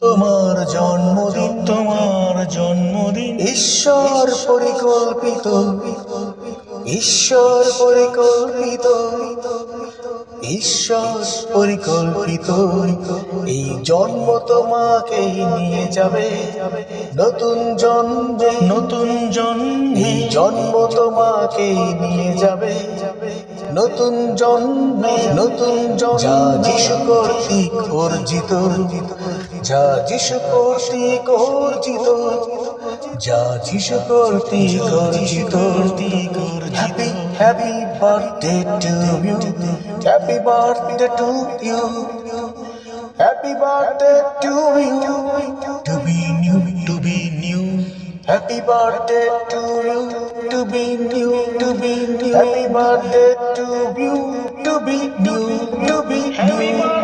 তোমার জন্মদিন ঈশ্বর পরিকল্পিত, ঈশ্বর পরিকল্পিত, ঈশ্বর পরিকল্পিত। এই জন্ম তোমাকেই নিয়ে যাবে নতুন জন্মে, নতুন জন্মে। এই জন্ম তোমাকেই নিয়ে যাবে নতুন জন্মে, নতুন জন্মে। যা যিশু কর্তৃক অর্জিত, যা যিশু কর্তৃক অর্জিত, যা যিশু কর্তৃক অর্জিত। Happy happy birthday to you, happy birthday to you, happy birthday to you, to be new, to be new. Happy birthday to you, to be new, to be new. Happy birthday to you, to be new, to be new.